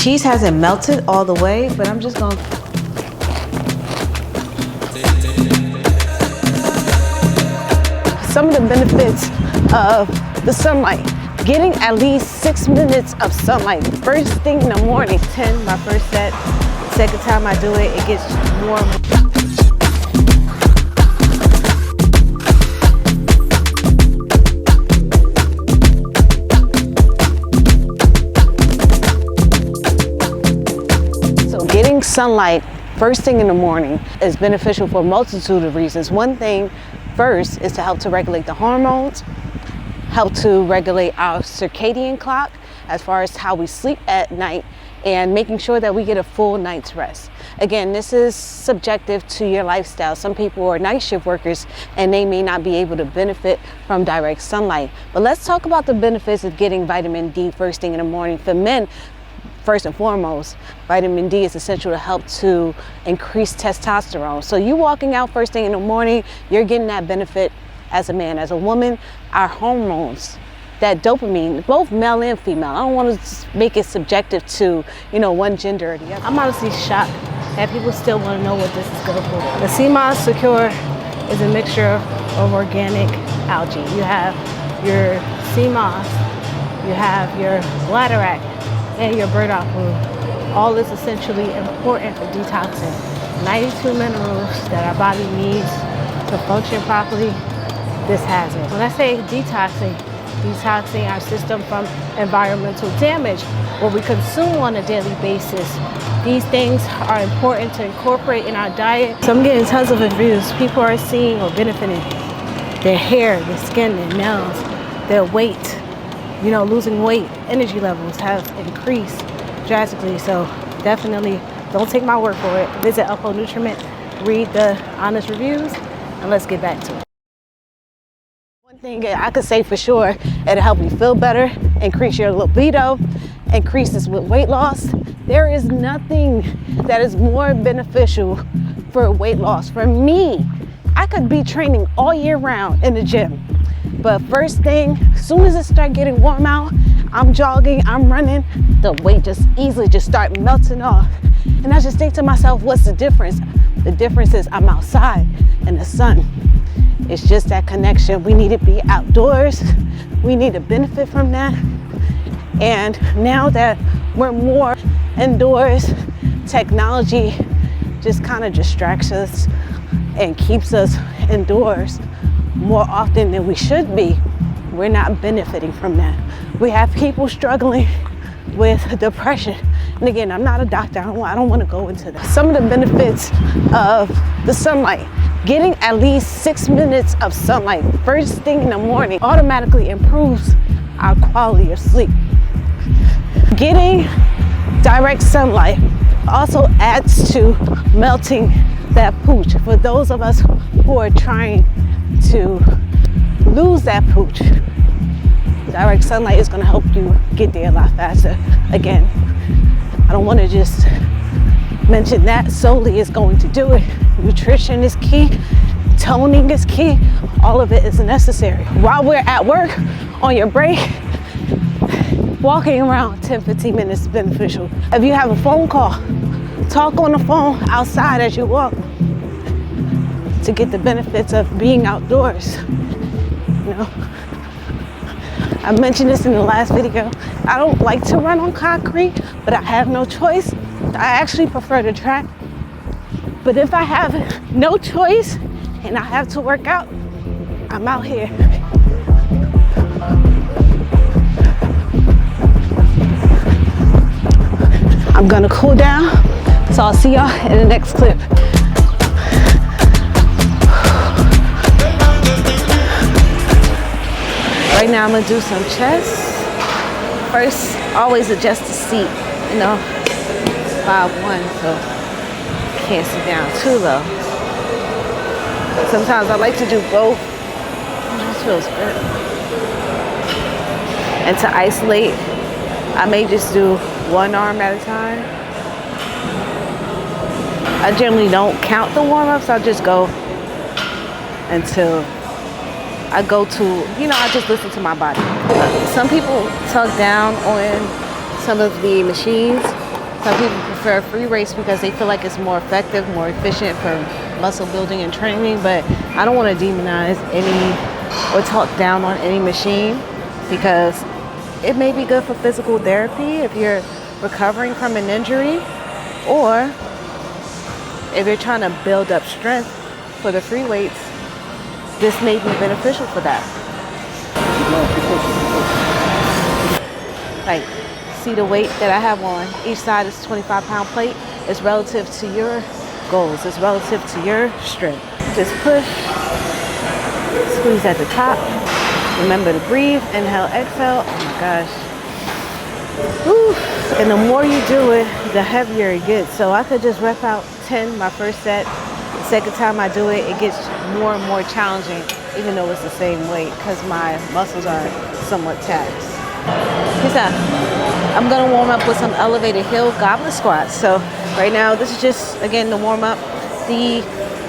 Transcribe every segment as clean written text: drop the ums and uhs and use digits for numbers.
Cheese hasn't melted all the way, but I'm just gonna. Some of the benefits of the sunlight. Getting at least 6 minutes of sunlight first thing in the morning. 10, my first set. Second time I do it, it gets warm. So getting sunlight first thing in the morning is beneficial for a multitude of reasons. One thing first is to help to regulate the hormones, help to regulate our circadian clock as far as how we sleep at night, and making sure that we get a full night's rest. Again, this is subjective to your lifestyle. Some people are night shift workers and they may not be able to benefit from direct sunlight. But let's talk about the benefits of getting vitamin D first thing in the morning. For men, first and foremost, vitamin D is essential to help to increase testosterone. So you walking out first thing in the morning, you're getting that benefit as a man. As a woman, our hormones, that dopamine, both male and female. I don't want to make it subjective to, one gender or the other. I'm honestly shocked that people still want to know what this is good for. The Seamoss Secure is a mixture of organic algae. You have your Seamoss, you have your bladderwrack, and your burdock root. All is essentially important for detoxing. 92 minerals that our body needs to function properly. This has it. When I say detoxing our system from environmental damage, what we consume on a daily basis. These things are important to incorporate in our diet. So I'm getting tons of reviews. People are seeing or benefiting their hair, their skin, their nails, their weight. Losing weight, energy levels have increased drastically. So definitely don't take my word for it. Visit Uphold Nutriment, read the honest reviews, and let's get back to it. One thing I could say for sure, it'll help you feel better, increase your libido, increases with weight loss. There is nothing that is more beneficial for weight loss. For me, I could be training all year round in the gym, but first thing, as soon as it starts getting warm out, I'm jogging, I'm running, the weight just easily just start melting off. And I just think to myself, what's the difference? The difference is I'm outside in the sun. It's just that connection. We need to be outdoors. We need to benefit from that. And now that we're more indoors, technology just kind of distracts us and keeps us indoors more often than we should be. We're not benefiting from that. We have people struggling with depression. And again, I'm not a doctor. I don't want to go into that. Some of the benefits of the sunlight. Getting at least 6 minutes of sunlight first thing in the morning automatically improves our quality of sleep. Getting direct sunlight also adds to melting that pooch. For those of us who are trying to lose that pooch, direct sunlight is going to help you get there a lot faster. Again, I don't want to just mention that solely is going to do it. Nutrition is key, toning is key, all of it is necessary. While we're at work, on your break, walking around 10-15 minutes is beneficial. If you have a phone call, talk on the phone outside as you walk to get the benefits of being outdoors. I mentioned this in the last video. I don't like to run on concrete, but I have no choice. I actually prefer the track. But if I have no choice and I have to work out, I'm out here. I'm gonna cool down, so I'll see y'all in the next clip. Right now I'm gonna do some chest. First, always adjust the seat, 5'1", so can't sit down too low. Sometimes I like to do both. This feels good. And to isolate, I may just do one arm at a time. I generally don't count the warm-ups. I'll just go until I go to, I just listen to my body. Some people tug down on some of the machines. Some people prefer free weights because they feel like it's more effective, more efficient for muscle building and training, but I don't want to demonize any or talk down on any machine because it may be good for physical therapy if you're recovering from an injury, or if you're trying to build up strength for the free weights, this may be beneficial for that. Like, see the weight that I have on each side is 25-pound plate. It's relative to your goals. It's relative to your strength. Just push, squeeze at the top. Remember to breathe, inhale, exhale. Oh my gosh. Woo. And the more you do it, the heavier it gets. So I could just rep out 10 my first set. The second time I do it, it gets more and more challenging, even though it's the same weight, because my muscles are somewhat taxed. Here's that. I'm gonna warm up with some elevated hill goblet squats. So right now, this is just, again, the warm up. The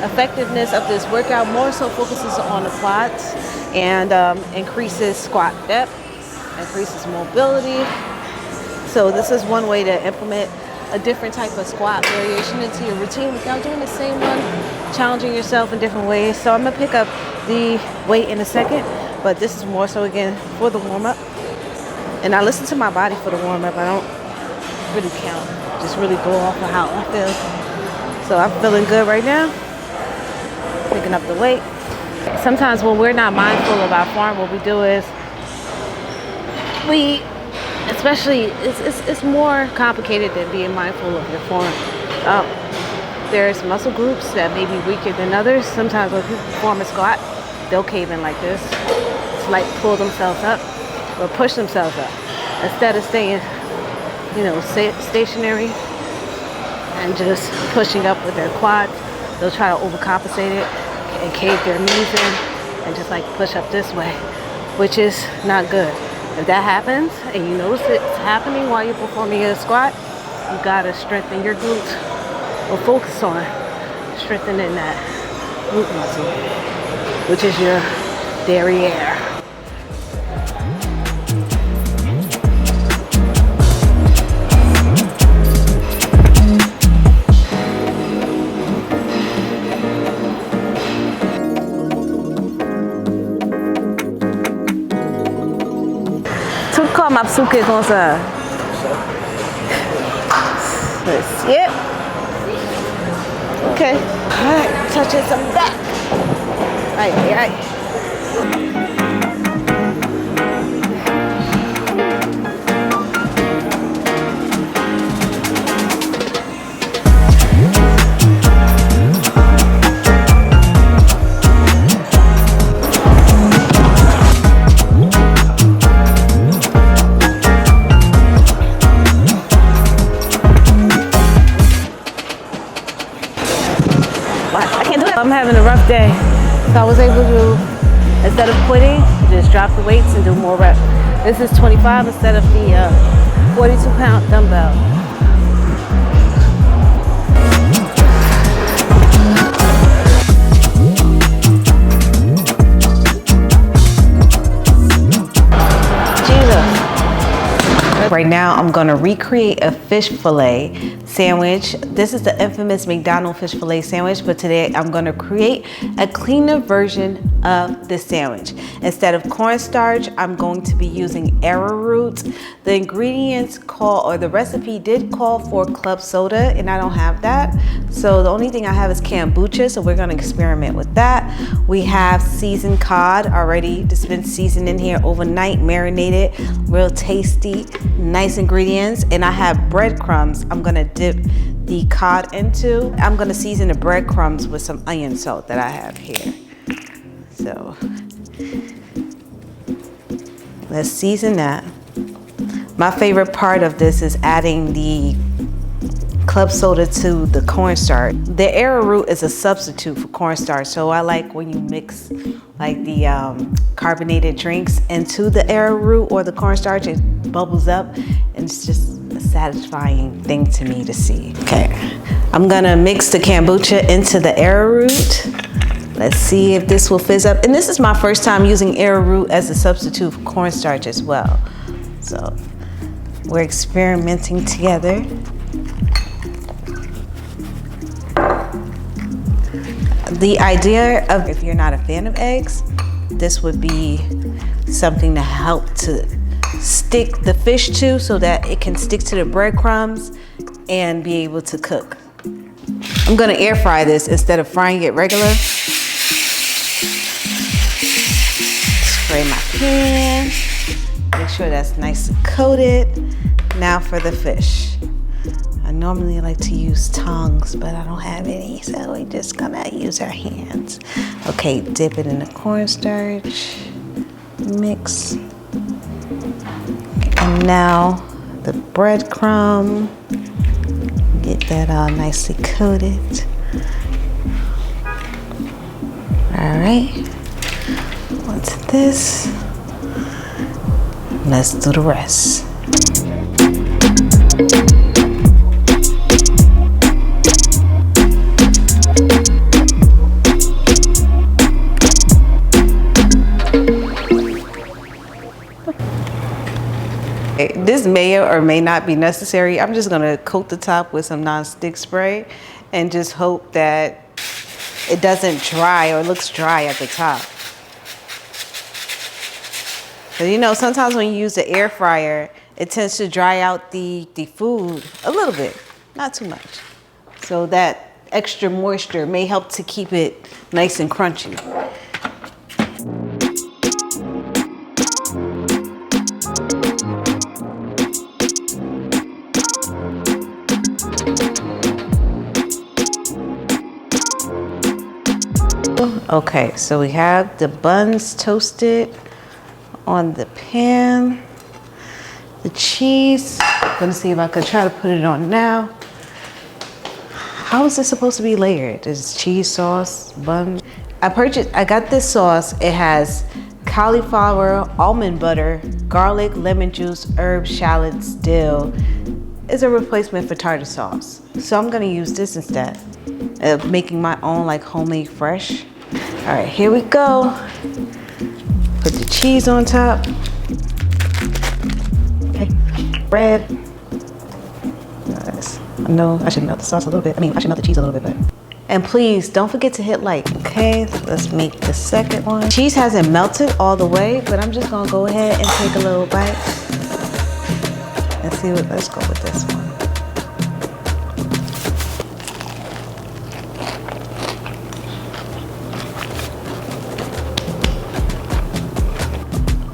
effectiveness of this workout more so focuses on the quads and increases squat depth, increases mobility. So this is one way to implement a different type of squat variation into your routine without doing the same one, challenging yourself in different ways. So I'm gonna pick up the weight in a second, but this is more so, again, for the warm up. And I listen to my body for the warm up. I don't really count, just really go off of how I feel. So I'm feeling good right now. Picking up the weight. Sometimes when we're not mindful of our form, what we do is it's more complicated than being mindful of your form. There's muscle groups that may be weaker than others. Sometimes when people perform a squat, they'll cave in like this. It's like pull themselves up or push themselves up. Instead of staying, stationary and just pushing up with their quads, they'll try to overcompensate it and cave their knees in and just like push up this way, which is not good. If that happens and you notice it's happening while you're performing a squat, you gotta strengthen your glutes or focus on strengthening that glute muscle, which is your derriere. Mapsuke comme ça. Yep. Okay. All right. Touching some back. Aye. I'm having a rough day, so I was able to, instead of quitting, just drop the weights and do more reps. This is 25 instead of the 42-pound dumbbell. Right now, I'm gonna recreate a fish fillet sandwich. This is the infamous McDonald's fish fillet sandwich, but today I'm gonna create a cleaner version of the sandwich. Instead of cornstarch, I'm going to be using arrowroot. The ingredients the recipe did call for club soda, and I don't have that. So the only thing I have is kombucha, so we're gonna experiment with that. We have seasoned cod already, just been seasoned in here overnight, marinated, real tasty, nice ingredients. And I have breadcrumbs I'm gonna dip the cod into. I'm gonna season the breadcrumbs with some onion salt that I have here. So let's season that. My favorite part of this is adding the club soda to the cornstarch. The arrowroot is a substitute for cornstarch, so I like when you mix like the carbonated drinks into the arrowroot or the cornstarch, it bubbles up, and it's just a satisfying thing to me to see. Okay, I'm gonna mix the kombucha into the arrowroot. Let's see if this will fizz up. And this is my first time using arrowroot as a substitute for cornstarch as well. So we're experimenting together. The idea of, if you're not a fan of eggs, this would be something to help to stick the fish to so that it can stick to the breadcrumbs and be able to cook. I'm gonna air fry this instead of frying it regular. Spray my pan, make sure that's nice and coated. Now for the fish. I normally like to use tongs, but I don't have any, so we're just gonna use our hands. Okay, dip it in the cornstarch, mix. And now the breadcrumb, get that all nicely coated. All right, what's this? Let's do the rest. This may or may not be necessary. I'm just gonna coat the top with some non-stick spray and just hope that it doesn't dry or looks dry at the top. But you know, sometimes when you use the air fryer, it tends to dry out the food a little bit, not too much. So that extra moisture may help to keep it nice and crunchy. Okay, so we have the buns toasted on the pan. The cheese, I'm gonna see if I could try to put it on now. How is this supposed to be layered? There's cheese sauce, bun. I got this sauce. It has cauliflower, almond butter, garlic, lemon juice, herbs, shallots, dill. It's a replacement for tartar sauce. So I'm gonna use this instead of making my own like homemade fresh. All right, here we go. Put the cheese on top. Okay, bread. Nice. No, I should melt the sauce a little bit. I should melt the cheese a little bit, but. And please don't forget to hit like. Okay, let's make the second one. Cheese hasn't melted all the way, but I'm just gonna go ahead and take a little bite. Let's go with this one.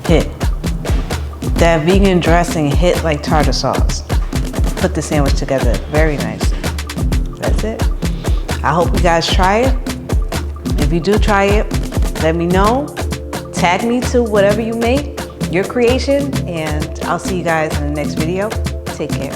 Hit. That vegan dressing hit like tartar sauce. Put the sandwich together very nicely. That's it. I hope you guys try it. If you do try it, let me know. Tag me to whatever you make, your creation, and I'll see you guys in the next video. Take care.